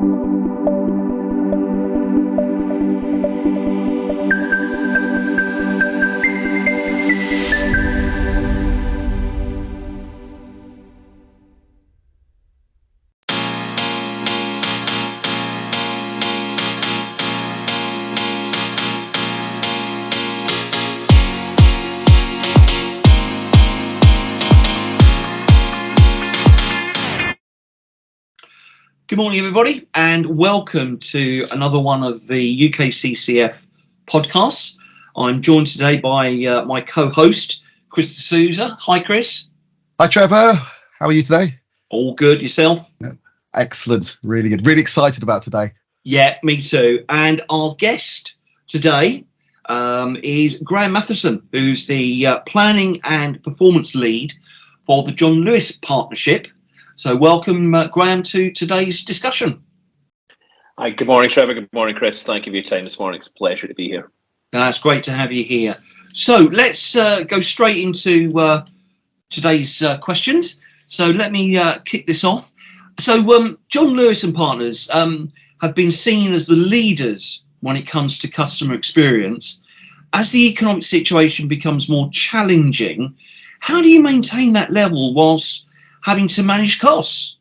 Good morning, everybody, and welcome to another one of the UKCCF podcasts. I'm joined today by my co-host, Chris D'Souza. Hi, Chris. Hi, Trevor. How are you today? All good. Yourself? Excellent. Really good. Really excited about today. Yeah, me too. And our guest today is Graeme Matheson, who's the planning and performance lead for the John Lewis Partnership. So welcome, Graeme, to today's discussion. Hi, good morning, Trevor. Good morning, Chris. Thank you for your time this morning. It's a pleasure to be here. It's great to have you here. So let's go straight into today's questions. So let me kick this off. So John Lewis and Partners have been seen as the leaders when it comes to customer experience. As the economic situation becomes more challenging, how do you maintain that level whilst having to manage costs?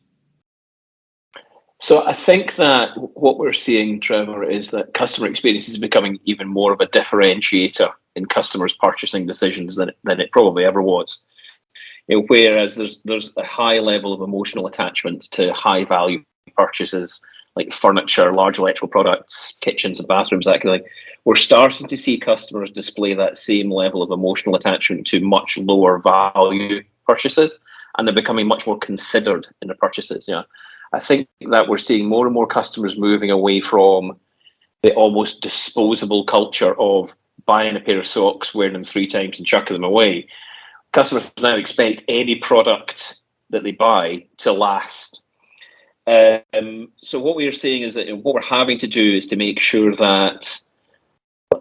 So I think that what we're seeing, Trevor, is that customer experience is becoming even more of a differentiator in customers' purchasing decisions than it probably ever was. Whereas there's a high level of emotional attachment to high value purchases like furniture, large electrical products, kitchens and bathrooms, that kind of thing. We're starting to see customers display that same level of emotional attachment to much lower value purchases, and they're becoming much more considered in their purchases. I think that we're seeing more and more customers moving away from the almost disposable culture of buying a pair of socks, wearing them 3 times and chucking them away. Customers now expect any product that they buy to last. So what we are seeing is that what we're having to do is to make sure that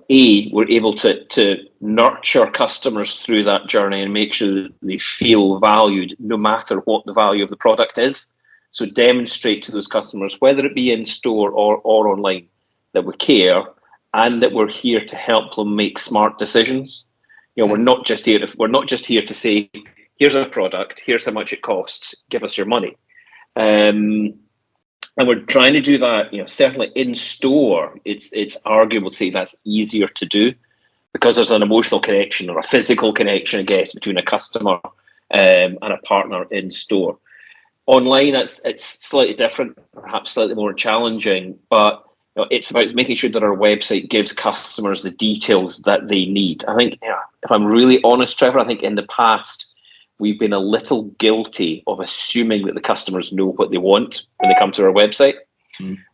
we're able to nurture customers through that journey and make sure that they feel valued no matter what the value of the product is. So demonstrate to those customers, whether it be in store or online, that we care and that we're here to help them make smart decisions. We're not just here to say, here's a product, here's how much it costs, give us your money. And we're trying to do that, certainly in store. It's arguable to say that's easier to do because there's an emotional connection or a physical connection, I guess, between a customer and a partner in store. Online, it's slightly different, perhaps slightly more challenging, but it's about making sure that our website gives customers the details that they need. I think, if I'm really honest, Trevor, I think in the past, we've been a little guilty of assuming that the customers know what they want when they come to our website.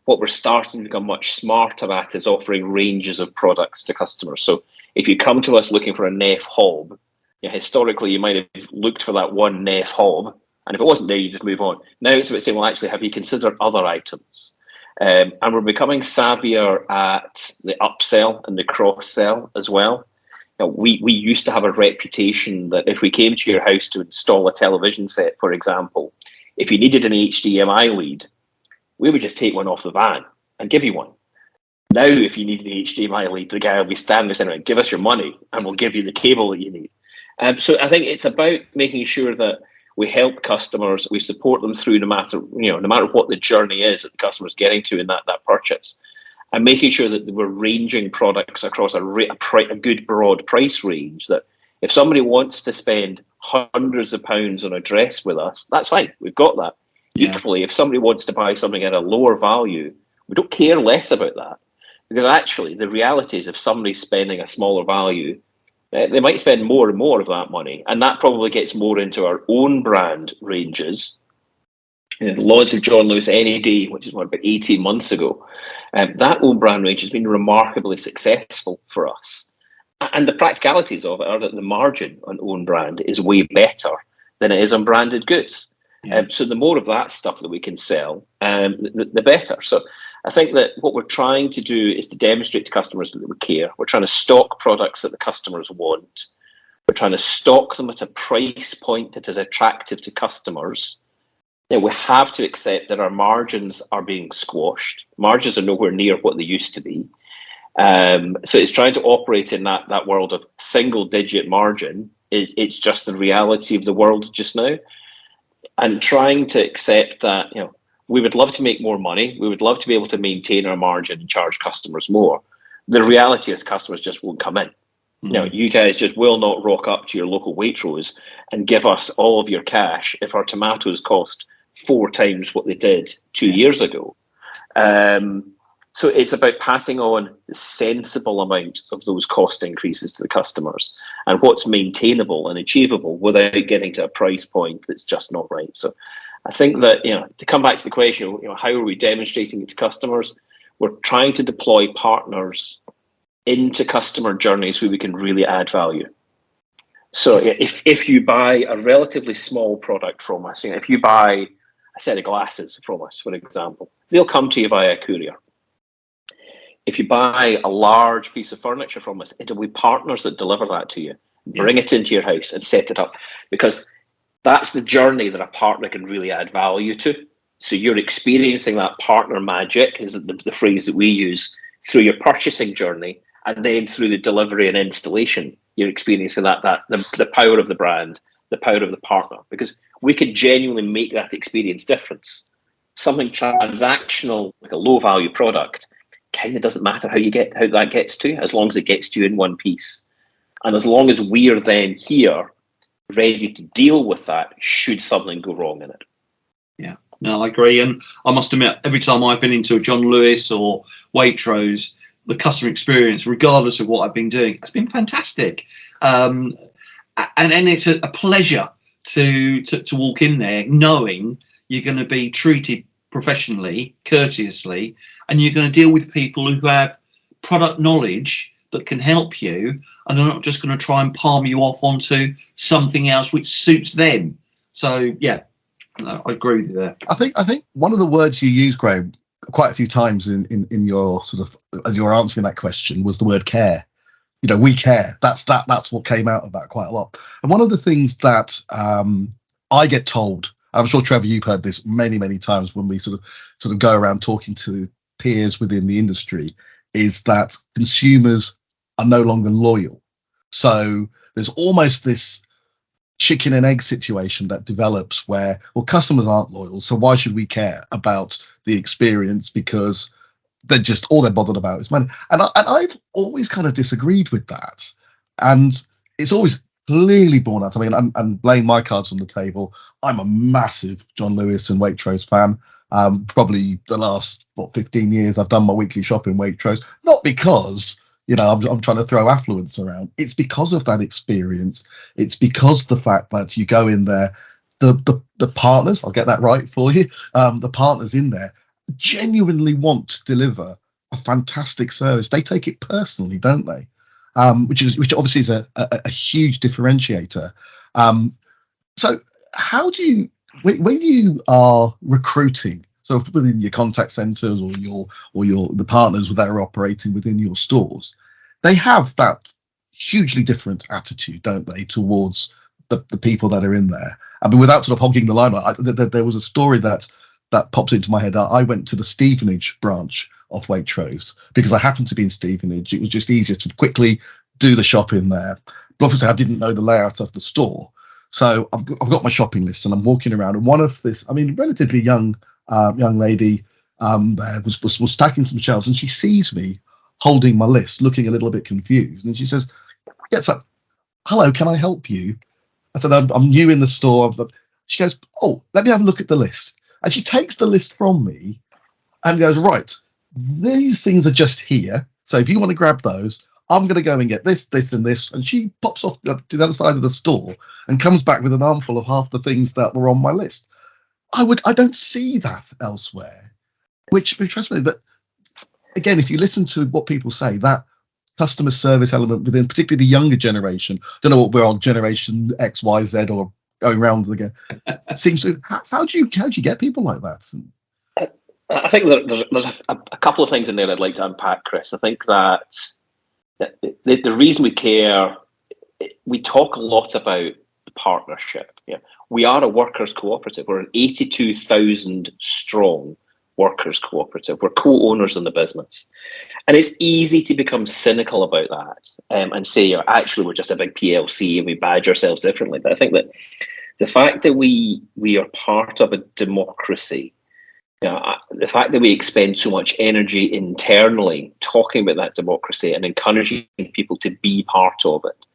What we're starting to become much smarter at is offering ranges of products to customers. So if you come to us looking for a Neff hob, historically you might have looked for that one Neff hob, and if it wasn't there, you just move on. Now it's about saying, well, actually, have you considered other items? And we're becoming savvier at the upsell and the cross-sell as well. We used to have a reputation that if we came to your house to install a television set, for example, if you needed an HDMI lead, we would just take one off the van and give you one. Now, if you need an HDMI lead, the guy will be standing there saying, give us your money and we'll give you the cable that you need. So I think it's about making sure that we help customers, we support them through no matter what the journey is that the customer's getting to in that purchase. And making sure that we're ranging products across a good broad price range, that if somebody wants to spend hundreds of pounds on a dress with us, that's fine, we've got that. Yeah. Equally, if somebody wants to buy something at a lower value, we don't care less about that. Because actually, the reality is if somebody's spending a smaller value, they might spend more and more of that money. And that probably gets more into our own brand ranges. The launch of John Lewis NAD, which is about 18 months ago, that own brand range has been remarkably successful for us. And the practicalities of it are that the margin on own brand is way better than it is on branded goods. So the more of that stuff that we can sell, the better. So I think that what we're trying to do is to demonstrate to customers that we care. We're trying to stock products that the customers want. We're trying to stock them at a price point that is attractive to customers. we have to accept that our margins are being squashed. Margins are nowhere near what they used to be. So it's trying to operate in that world of single-digit margin. It's just the reality of the world just now, and trying to accept that we would love to make more money. We would love to be able to maintain our margin and charge customers more. The reality is customers just won't come in. You guys just will not rock up to your local Waitrose and give us all of your cash if our tomatoes cost 4 times what they did 2 years ago. So it's about passing on the sensible amount of those cost increases to the customers and what's maintainable and achievable without getting to a price point that's just not right. So I think that, to come back to the question, how are we demonstrating it to customers? We're trying to deploy partners into customer journeys where we can really add value. So if you buy a relatively small product from us, if you buy a set of glasses from us, for example, they'll come to you via a courier. If you buy a large piece of furniture from us, it'll be partners that deliver that to you, bring it into your house and set it up, because that's the journey that a partner can really add value to. So you're experiencing that partner magic, is the phrase that we use, through your purchasing journey, and then through the delivery and installation, you're experiencing the power of the brand, the power of the partner, because we could genuinely make that experience difference. Something transactional, like a low value product, kind of doesn't matter how that gets to you, as long as it gets to you in one piece. And as long as we're then here, ready to deal with that, should something go wrong in it. Yeah, no, I agree. And I must admit, every time I've been into a John Lewis or Waitrose, the customer experience, regardless of what I've been doing, it's been fantastic. And it's a pleasure to walk in there knowing you're going to be treated professionally, courteously, and you're going to deal with people who have product knowledge that can help you, and they're not just going to try and palm you off onto something else which suits them. So yeah, no, I agree with you there. I think one of the words you used, Graeme, quite a few times in your sort of, as you were answering that question, was the word care. We care. That's what came out of that quite a lot. And one of the things that I get told, I'm sure, Trevor, you've heard this many, many times when we sort of go around talking to peers within the industry, is that consumers are no longer loyal. So there's almost this chicken and egg situation that develops where, well, customers aren't loyal, so why should we care about the experience, because they're just, all they're bothered about is money. And I've always kind of disagreed with that. And it's always clearly borne out. I mean, I'm laying my cards on the table. I'm a massive John Lewis and Waitrose fan. Probably the last 15 years I've done my weekly shop in Waitrose, not because I'm trying to throw affluence around. It's because of that experience. It's because the fact that you go in there, the partners, I'll get that right for you, the partners in there genuinely want to deliver a fantastic service. They take it personally, don't they? Which obviously is a huge differentiator. So how do you, when you are recruiting, so within your contact centers or the partners that are operating within your stores, they have that hugely different attitude, don't they, towards the people that are in there. I mean, without sort of hogging the limelight, there was a story that popped into my head. I went to the Stevenage branch of Waitrose because I happened to be in Stevenage. It was just easier to quickly do the shopping there. But obviously, I didn't know the layout of the store. So I've got my shopping list and I'm walking around, and one of this, relatively young lady there was stacking some shelves, and she sees me holding my list, looking a little bit confused, and she says, "Yes, hello, can I help you?" I said, "I'm new in the store." She goes, "Oh, let me have a look at the list." And she takes the list from me and goes, "Right, these things are just here. So if you want to grab those, I'm going to go and get this, this, and this." And she pops off to the other side of the store and comes back with an armful of half the things that were on my list. I don't see that elsewhere, which trust me. But again, if you listen to what people say, that customer service element within, particularly the younger generation, don't know what we're on, generation X, Y, Z, or going round again. It seems to. How do you get people like that? I think there's a couple of things in there I'd like to unpack, Chris. I think that the reason we care, we talk a lot about the partnership. Yeah, we are a workers' cooperative. We're an 82,000 strong workers' cooperative. We're co-owners in the business. And it's easy to become cynical about that and say, actually, we're just a big PLC and we badge ourselves differently. But I think that the fact that we are part of a democracy, the fact that we expend so much energy internally talking about that democracy and encouraging people to be part of it,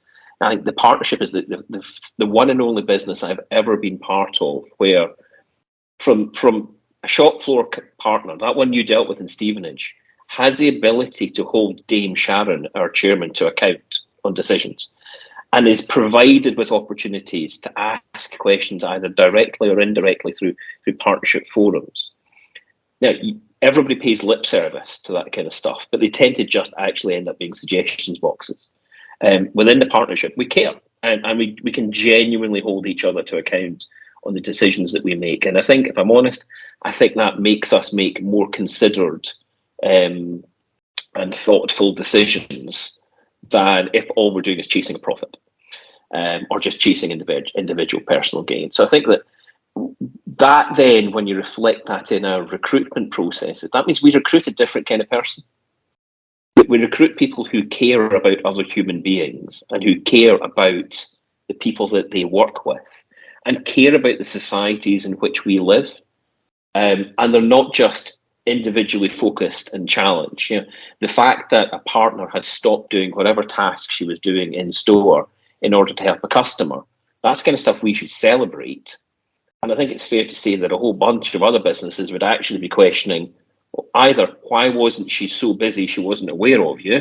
I think the partnership is the one and only business I've ever been part of where from a shop floor partner, that one you dealt with in Stevenage, has the ability to hold Dame Sharon, our chairman, to account on decisions and is provided with opportunities to ask questions either directly or indirectly through partnership forums. Now, everybody pays lip service to that kind of stuff, but they tend to just actually end up being suggestions boxes. Within the partnership, we care and we can genuinely hold each other to account on the decisions that we make. And I think, if I'm honest, I think that makes us make more considered and thoughtful decisions than if all we're doing is chasing a profit or just chasing individual personal gain. So I think that then, when you reflect that in our recruitment processes, that means we recruit a different kind of person. We recruit people who care about other human beings and who care about the people that they work with and care about the societies in which we live. And they're not just individually focused and challenged. The fact that a partner has stopped doing whatever task she was doing in store in order to help a customer, that's the kind of stuff we should celebrate. And I think it's fair to say that a whole bunch of other businesses would actually be questioning either why wasn't she so busy she wasn't aware of you,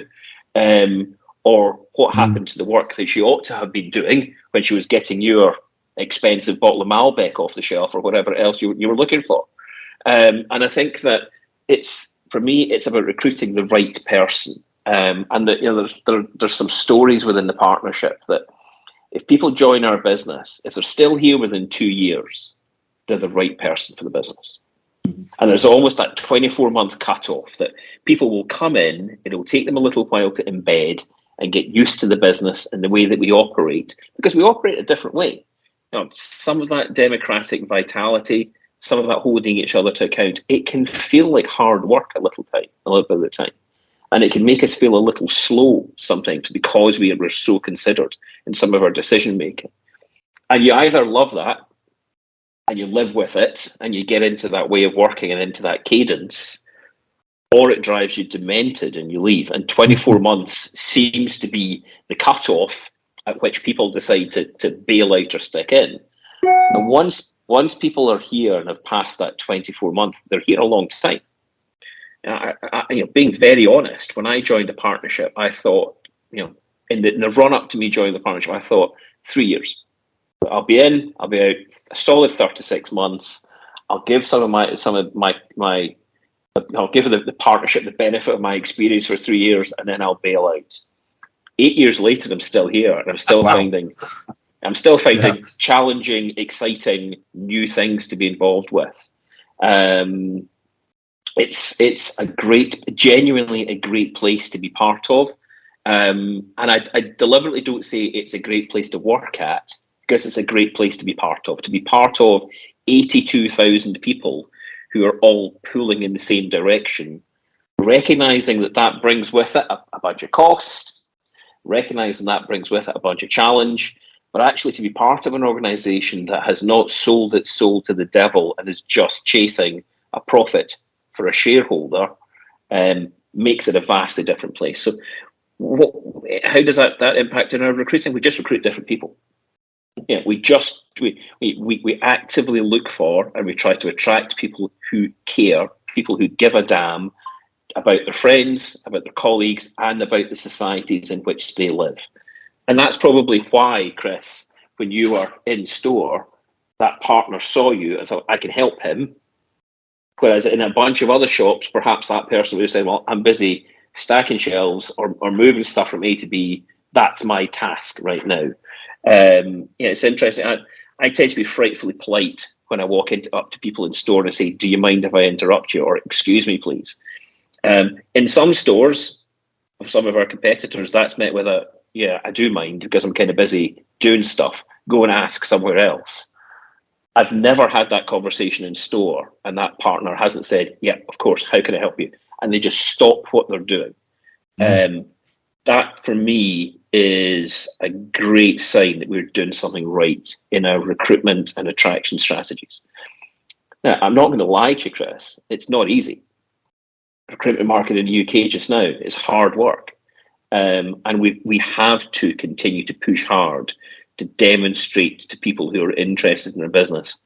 or what happened to the work that she ought to have been doing when she was getting your expensive bottle of Malbec off the shelf or whatever else you were looking for. And I think that for me, it's about recruiting the right person. And that there's some stories within the partnership that if people join our business, if they're still here within 2 years, they're the right person for the business. And there's almost that 24 months cutoff that people will come in, it'll take them a little while to embed and get used to the business and the way that we operate, because we operate a different way. Some of that democratic vitality, some of that holding each other to account, it can feel like hard work a little bit of the time. And it can make us feel a little slow sometimes because we're so considered in some of our decision making. And you either love that and you live with it and you get into that way of working and into that cadence, or it drives you demented and you leave. And 24 months seems to be the cutoff at which people decide to bail out or stick in. And once people are here and have passed that 24 months, they're here a long time. Being very honest, when I joined a partnership, I thought, in the run up to me joining the partnership, I thought 3 years. I'll be out a solid 36 months. I'll give I'll give the partnership the benefit of my experience for 3 years, and then I'll bail out. 8 years later, I'm still here, and I'm still finding challenging, exciting, new things to be involved with. It's genuinely a great place to be part of. And I deliberately don't say it's a great place to work at, because it's a great place to be part of. To be part of 82,000 people who are all pulling in the same direction, recognizing that brings with it a bunch of cost, recognizing that brings with it a bunch of challenge, but actually to be part of an organization that has not sold its soul to the devil and is just chasing a profit for a shareholder, makes it a vastly different place. So how does that impact on our recruiting? We just recruit different people. We actively look for and we try to attract people who care, people who give a damn about their friends, about their colleagues, and about the societies in which they live. And that's probably why, Chris, when you were in store, that partner saw you and thought, I can help him. Whereas in a bunch of other shops, perhaps that person would say, well, I'm busy stacking shelves or moving stuff from A to B. That's my task right now. It's interesting. I tend to be frightfully polite when I walk up to people in store and say, do you mind if I interrupt you? Or excuse me, please. In some stores of some of our competitors, that's met with I do mind because I'm kind of busy doing stuff. go and ask somewhere else. I've never had that conversation in store, and that partner hasn't said, yeah, of course, how can I help you? And they just stop what they're doing. That for me is a great sign that we're doing something right in our recruitment and attraction strategies. Now, I'm not going to lie to you, Chris, it's not easy. Recruitment market in the UK just now is hard work. And we have to continue to push hard to demonstrate to people who are interested in our business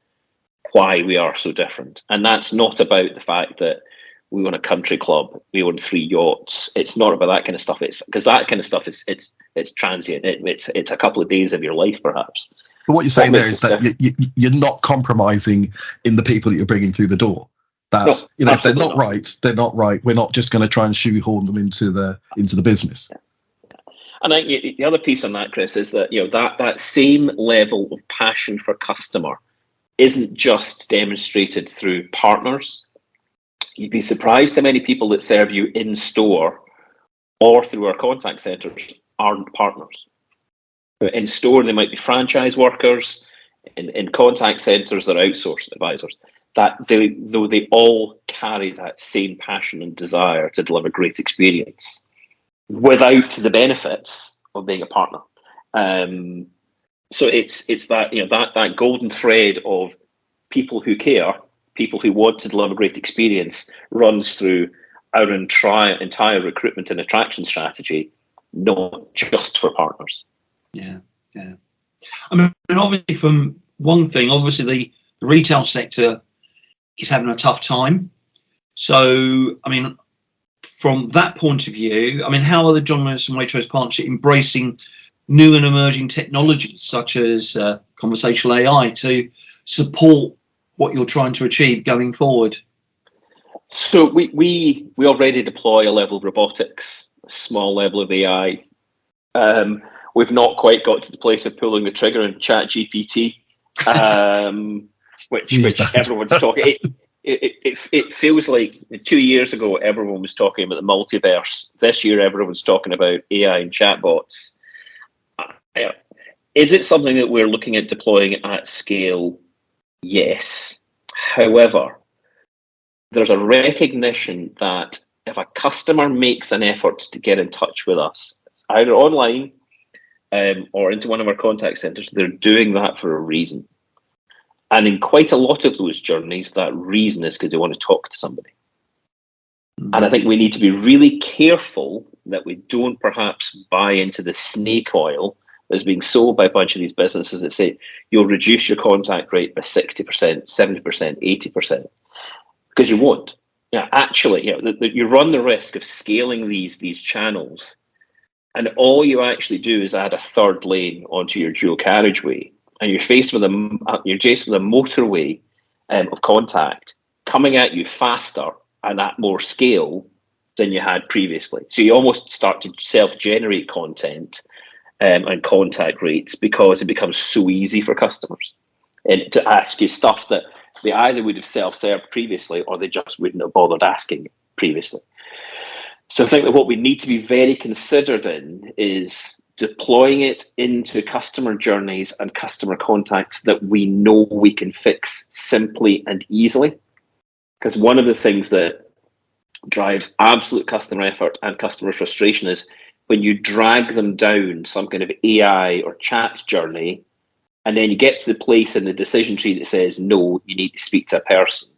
why we are so different. And that's not about the fact that we own a country club, we own 3 yachts. It's not about that kind of stuff. It's because that kind of stuff is it's transient. It's a couple of days of your life, perhaps. But what you're saying there is that you're not compromising in the people that you're bringing through the door. That's, no, if they're not right, they're not right. We're not just going to try and shoehorn them into the business. Yeah. And I think the other piece on that, Chris, is that that same level of passion for customer isn't just demonstrated through partners. You'd be surprised how many people that serve you in store or through our contact centres aren't partners. In store, they might be franchise workers. In contact centres, they're outsourced advisors. Though they all carry that same passion and desire to deliver great experience without the benefits of being a partner. So it's that that golden thread of people who care, people who want to deliver great experience, runs through our entire recruitment and attraction strategy, not just for partners. Yeah. I mean, obviously, from one thing, obviously the retail sector is having a tough time. So, I mean, from that point of view, I mean, how are the John Lewis and Waitrose partnership embracing new and emerging technologies such as conversational AI to support what you're trying to achieve going forward? So we already deploy a level of robotics, a small level of AI. We've not quite got to the place of pulling the trigger in ChatGPT, which everyone's talking. It feels like 2 years ago everyone was talking about the multiverse. This year everyone's talking about AI and chatbots. Is it something that we're looking at deploying at scale? Yes. However, there's a recognition that if a customer makes an effort to get in touch with us, either online or into one of our contact centres, they're doing that for a reason. And in quite a lot of those journeys, that reason is because they want to talk to somebody. And I think we need to be really careful that we don't perhaps buy into the snake oil that's being sold by a bunch of these businesses that say you'll reduce your contact rate by 60%, 70%, 80%, because you won't. Actually, you run the risk of scaling these channels, and all you actually do is add a third lane onto your dual carriageway, and you're faced with a motorway of contact coming at you faster and at more scale than you had previously. So you almost start to self-generate content and contact rates because it becomes so easy for customers and to ask you stuff that they either would have self-served previously or they just wouldn't have bothered asking previously. So I think that what we need to be very considered in is deploying it into customer journeys and customer contacts that we know we can fix simply and easily. Because one of the things that drives absolute customer effort and customer frustration is when you drag them down some kind of AI or chat journey, and then you get to the place in the decision tree that says, no, you need to speak to a person.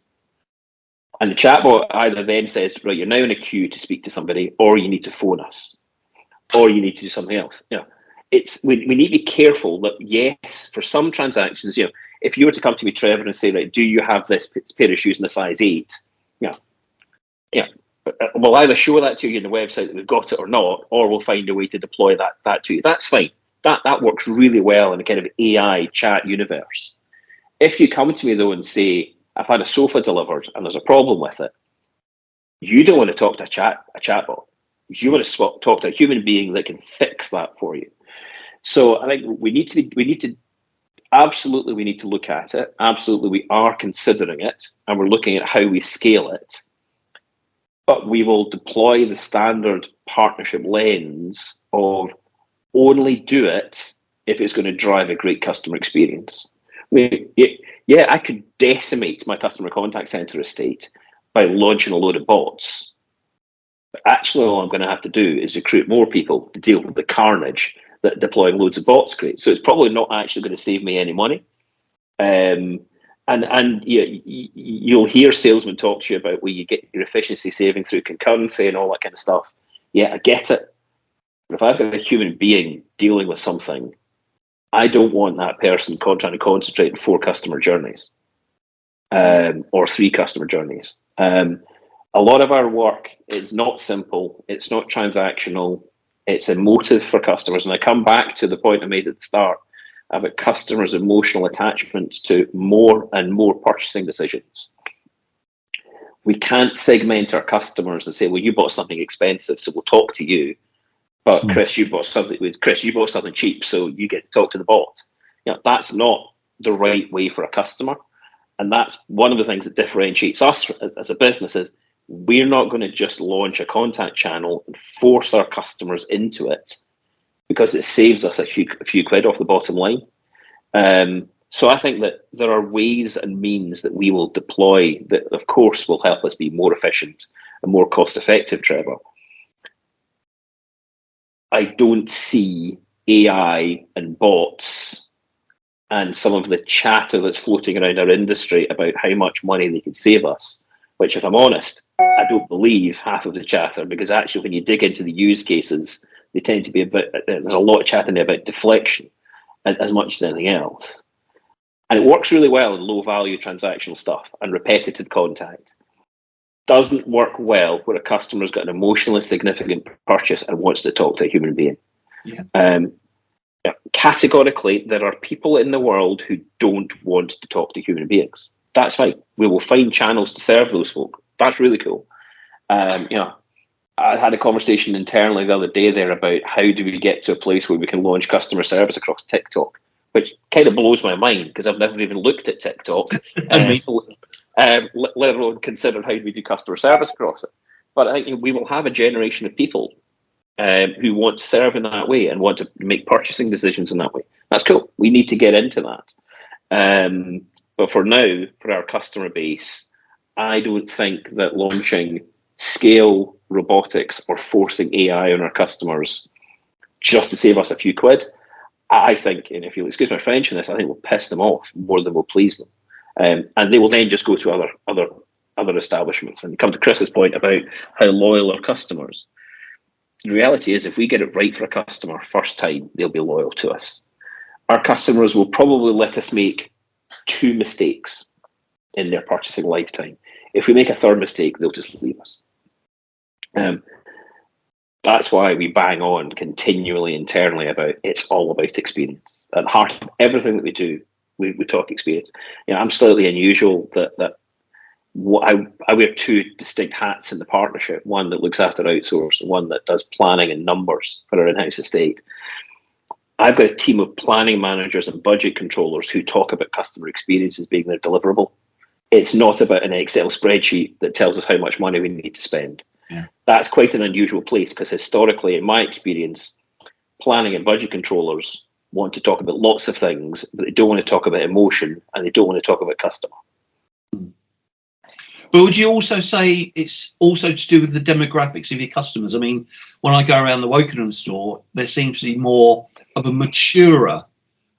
And the chatbot either then says, right, you're now in a queue to speak to somebody, or you need to phone us, or you need to do something else. We need to be careful that, yes, for some transactions, if you were to come to me, Trevor, and say, right, do you have this pair of shoes in a size 8? We'll either show that to you on the website that we've got it or not, or we'll find a way to deploy that to you. That's fine. That works really well in a kind of AI chat universe. If you come to me, though, and say, I've had a sofa delivered and there's a problem with it, you don't want to talk to a chatbot. You want to talk to a human being that can fix that for you. So I think we need to look at it. Absolutely, we are considering it, and we're looking at how we scale it. But we will deploy the standard partnership lens of only do it if it's going to drive a great customer experience. I mean, I could decimate my customer contact center estate by launching a load of bots. But actually, all I'm going to have to do is recruit more people to deal with the carnage that deploying loads of bots creates. So it's probably not actually going to save me any money. And you'll hear salesmen talk to you about where you get your efficiency saving through concurrency and all that kind of stuff. Yeah, I get it. But if I've got a human being dealing with something, I don't want that person trying to concentrate on 4 customer journeys or 3 customer journeys. A lot of our work is not simple. It's not transactional. It's emotive for customers. And I come back to the point I made at the start about customers' emotional attachment to more and more purchasing decisions. We can't segment our customers and say, well, you bought something expensive, so we'll talk to you. But Chris, you bought something cheap, so you get to talk to the bot. That's not the right way for a customer. And that's one of the things that differentiates us as a business is we're not going to just launch a contact channel and force our customers into it because it saves us a few quid off the bottom line. So I think that there are ways and means that we will deploy that, of course, will help us be more efficient and more cost effective, Trevor. I don't see AI and bots and some of the chatter that's floating around our industry about how much money they can save us, which, if I'm honest, I don't believe half of the chatter, because actually when you dig into the use cases, they tend to be there's a lot of chatter about deflection as much as anything else. And it works really well in low value transactional stuff and repetitive contact. Doesn't work well where a customer's got an emotionally significant purchase and wants to talk to a human being. Categorically, there are people in the world who don't want to talk to human beings. That's fine. We will find channels to serve those folk. That's really cool. I had a conversation internally the other day there about how do we get to a place where we can launch customer service across TikTok, which kind of blows my mind because I've never even looked at TikTok, let alone consider how do we do customer service across it. But I think we will have a generation of people who want to serve in that way and want to make purchasing decisions in that way. That's cool. We need to get into that. But for now, for our customer base, I don't think that launching scale robotics or forcing AI on our customers just to save us a few quid, I think, and if you'll excuse my French in this, I think we'll piss them off more than we'll please them. And they will then just go to other establishments. And come to Chris's point about how loyal our customers. The reality is, if we get it right for a customer first time, they'll be loyal to us. Our customers will probably let us make 2 mistakes in their purchasing lifetime. If we make a 3rd mistake, they'll just leave us. That's why we bang on continually internally about it's all about experience. At the heart of everything that we do, we talk experience. I'm slightly unusual that I wear 2 distinct hats in the partnership, one that looks after outsource and one that does planning and numbers for our in-house estate. I've got a team of planning managers and budget controllers who talk about customer experience as being their deliverable. It's not about an Excel spreadsheet that tells us how much money we need to spend. Yeah. That's quite an unusual place because historically, in my experience, planning and budget controllers want to talk about lots of things, but they don't want to talk about emotion and they don't want to talk about customer. But would you also say it's also to do with the demographics of your customers? I mean, when I go around the Wokingham store, there seems to be more of a maturer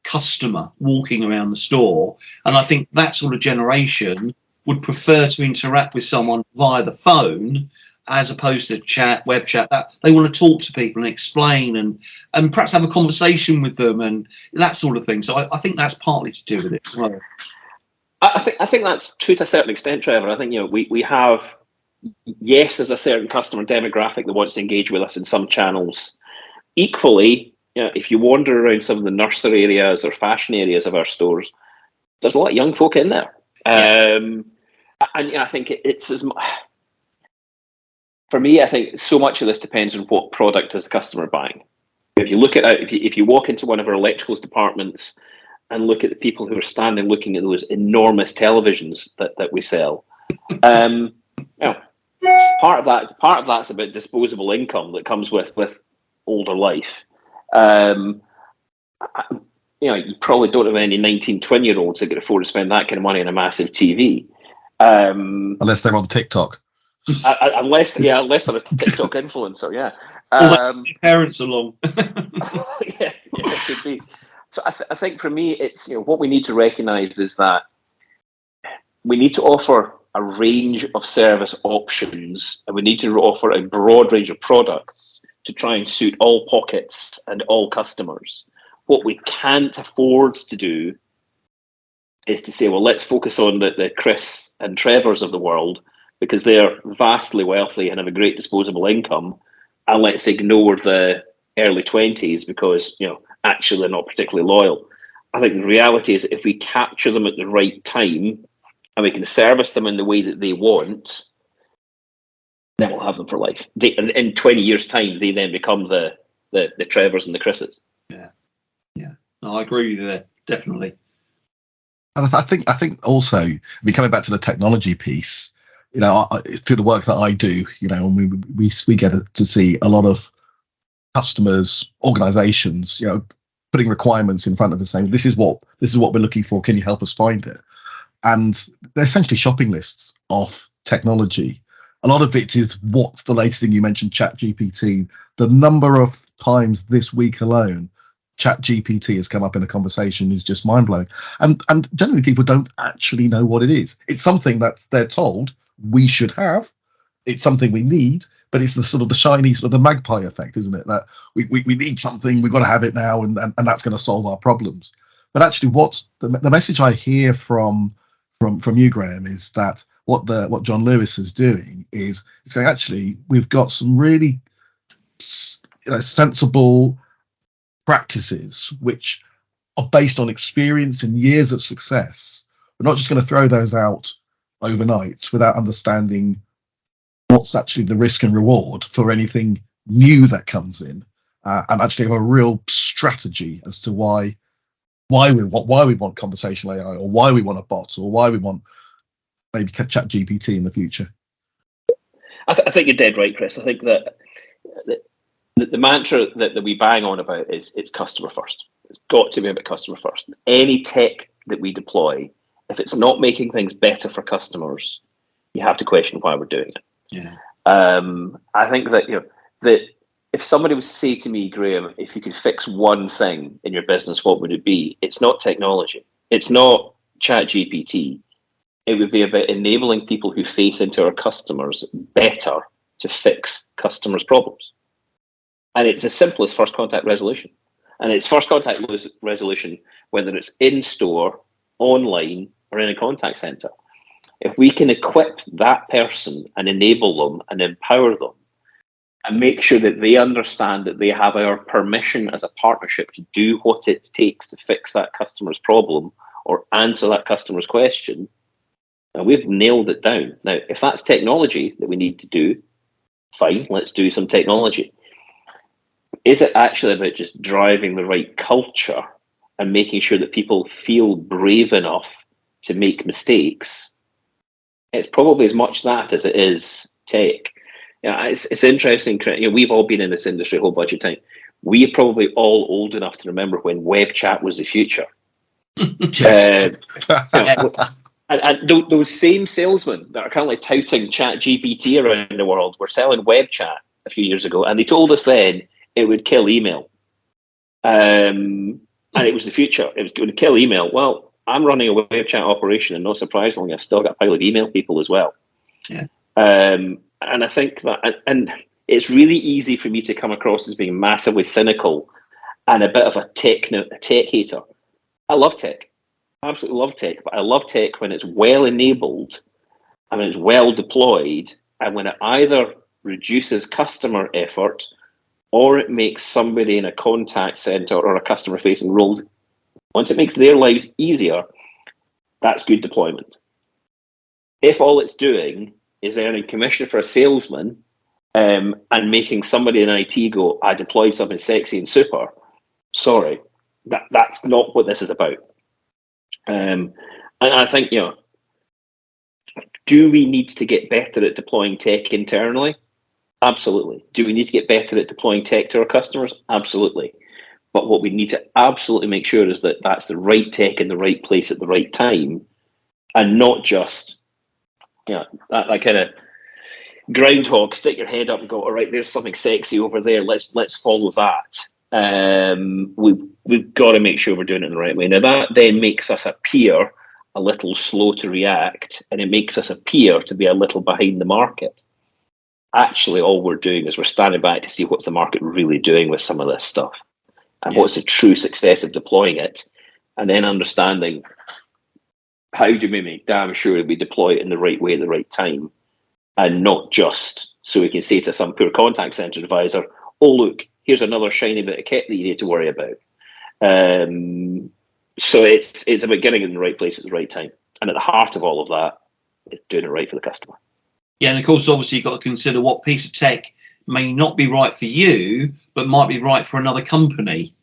customer walking around the store. And I think that sort of generation would prefer to interact with someone via the phone as opposed to chat, web chat. That they want to talk to people and explain and perhaps have a conversation with them and that sort of thing. So I think that's partly to do with it. Right. I think that's true to a certain extent, Trevor. I think we have, yes, there's a certain customer demographic that wants to engage with us in some channels. Equally, if you wander around some of the nursery areas or fashion areas of our stores, there's a lot of young folk in there. Yeah. And I think it's as for me. I think so much of this depends on what product is the customer buying. If you look at if you walk into one of our electricals departments and look at the people who are standing looking at those enormous televisions that we sell. Part of that's about disposable income that comes with older life. You probably don't have any 19, 20-year-olds that can afford to spend that kind of money on a massive TV. Unless they're on TikTok. Unless they're a TikTok influencer, yeah. Parents along. Yeah, it could be. So I think for me, it's what we need to recognise is that we need to offer a range of service options, and we need to offer a broad range of products to try and suit all pockets and all customers. What we can't afford to do is to say, well, let's focus on the Chris and Trevors of the world because they're vastly wealthy and have a great disposable income, and let's ignore the early 20s because actually they're not particularly loyal. I think the reality is if we capture them at the right time and we can service them in the way that they want, then we'll have them for life. In 20 years' time, they then become the Trevors and the Chris's. Yeah. No, I agree with you there, definitely. And I think also, coming back to the technology piece, through the work that I do, and we get to see a lot of customers, organizations, putting requirements in front of us saying, this is what we're looking for. Can you help us find it? And they're essentially shopping lists of technology. A lot of it is what's the latest thing. You mentioned ChatGPT. The number of times this week alone ChatGPT has come up in a conversation is just mind-blowing. And generally people don't actually know what it is. It's something that they're told we should have. It's something we need, but it's the sort of the shiny sort of the magpie effect, isn't it? That we need something, we've got to have it now, and that's going to solve our problems. But actually what's the message I hear from you, Graeme, is that what John Lewis is doing is saying, actually, we've got some really sensible practices which are based on experience and years of success. We're not just going to throw those out overnight without understanding what's actually the risk and reward for anything new that comes in, and actually have a real strategy as to why we want conversational AI, or why we want a bot, or why we want maybe ChatGPT in the future. I think you're dead right, Chris. I think that the mantra that we bang on about is it's customer first. It's got to be about customer first. Any tech that we deploy, if it's not making things better for customers, you have to question why we're doing it. Yeah. I think that that if somebody was to say to me, Graeme, if you could fix one thing in your business, what would it be? It's not technology. It's not ChatGPT. It would be about enabling people who face into our customers better to fix customers' problems. And it's as simple as first contact resolution. And it's first contact resolution, whether it's in store, online, or in a contact center. If we can equip that person and enable them and empower them and make sure that they understand that they have our permission as a partnership to do what it takes to fix that customer's problem or answer that customer's question, and we've nailed it down. Now, if that's technology that we need to do, fine, let's do some technology. Is it actually about just driving the right culture and making sure that people feel brave enough to make mistakes? It's probably as much that as it is tech. It's interesting. We've all been in this industry a whole bunch of time. We're probably all old enough to remember when web chat was the future. Yes. And those same salesmen that are currently touting ChatGPT around the world were selling web chat a few years ago, and they told us then it would kill email. And it was the future. It was going to kill email. Well, I'm running a web chat operation, and not surprisingly, I've still got a pile of email people as well. Yeah. And I think that, and it's really easy for me to come across as being massively cynical and a bit of a tech hater. I love tech. I absolutely love tech, but I love tech when it's well enabled and when it's well deployed, and when it either reduces customer effort or it makes somebody in a contact center or a customer facing role, once it makes their lives easier, that's good deployment. If all it's doing is earning commission for a salesman and making somebody in IT go, I deployed something sexy and super, sorry, that's not what this is about. And I think, do we need to get better at deploying tech internally? Absolutely. Do we need to get better at deploying tech to our customers? Absolutely. But what we need to absolutely make sure is that that's the right tech in the right place at the right time, and not just, that kind of groundhog, stick your head up and go, all right, there's something sexy over there. Let's follow that. We've got to make sure we're doing it in the right way. Now that then makes us appear a little slow to react, and it makes us appear to be a little behind the market. Actually, all we're doing is we're standing back to see what's the market really doing with some of this stuff, and what's the true success of deploying it, and then understanding how do we make damn sure we deploy it in the right way at the right time, and not just so we can say to some poor contact center advisor, oh, look, here's another shiny bit of kit that you need to worry about. So it's about getting it in the right place at the right time. And at the heart of all of that is doing it right for the customer. Yeah, and of course, obviously, you've got to consider what piece of tech may not be right for you, but might be right for another company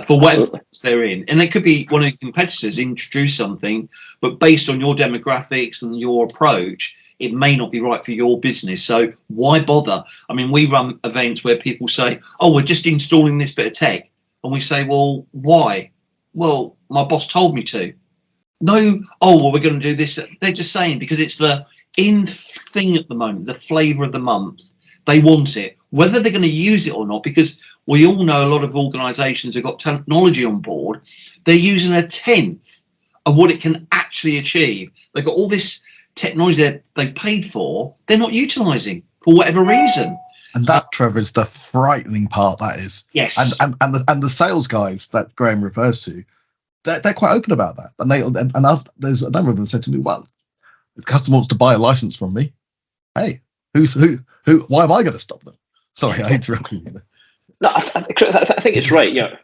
for whatever they're in. And it could be one of your competitors introduce something, but based on your demographics and your approach, it may not be right for your business. So why bother? I mean, we run events where people say, oh, we're just installing this bit of tech. And we say, well, why? Well, my boss told me to. No, oh, well, we're going to do this. They're just saying because it's the in thing at the moment, the flavour of the month. They want it, whether they're going to use it or not, because we all know a lot of organisations have got technology on board. They're using 1/10 of what it can actually achieve. They've got all this technology that they paid for, they're not utilising for whatever reason. And that, Trevor, is the frightening part. That is, yes. And the sales guys that Graeme refers to, they're quite open about that. And there's a number of them said to me, "Well, if a customer wants to buy a license from me, hey, who? Why am I going to stop them?" Sorry, I interrupted you. No, I think it's right. Yeah,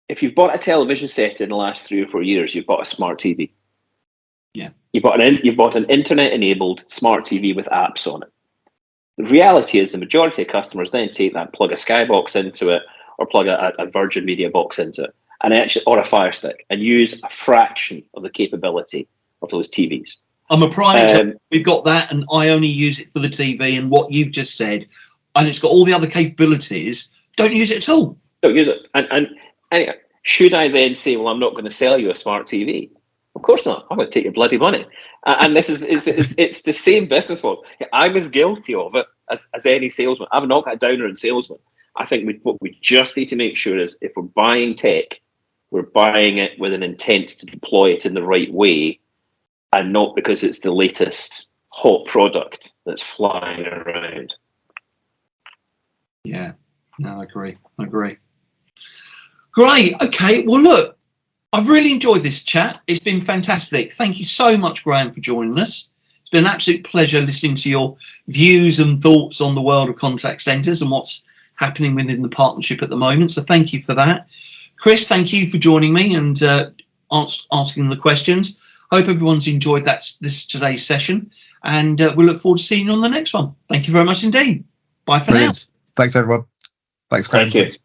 if you've bought a television set in the last 3 or 4 years, you've bought a smart TV. Yeah, you bought an internet-enabled smart TV with apps on it. The reality is the majority of customers then take that, plug a Skybox into it, or plug a Virgin Media box into it, and actually, or a Fire Stick, and use a fraction of the capability of those TVs. I'm a prime example. We've got that, and I only use it for the TV and what you've just said, and it's got all the other capabilities. Don't use it at all. Don't use it. And anyway, should I then say, well, I'm not going to sell you a smart TV? Of course not. I'm going to take your bloody money. And this is it's the same business model. I'm as guilty of it as any salesman. I'm not a downer in salesman. I think what we just need to make sure is if we're buying tech, we're buying it with an intent to deploy it in the right way, and not because it's the latest hot product that's flying around. Yeah, no, I agree. Great. Okay, well, look, I've really enjoyed this chat. It's been fantastic. Thank you so much, Graeme, for joining us. It's been an absolute pleasure listening to your views and thoughts on the world of contact centres and what's happening within the partnership at the moment. So thank you for that. Chris, thank you for joining me and asking the questions. Hope everyone's enjoyed today's session, and we'll look forward to seeing you on the next one. Thank you very much indeed. Bye for now. Thanks, everyone. Thanks, Graeme. Thank you.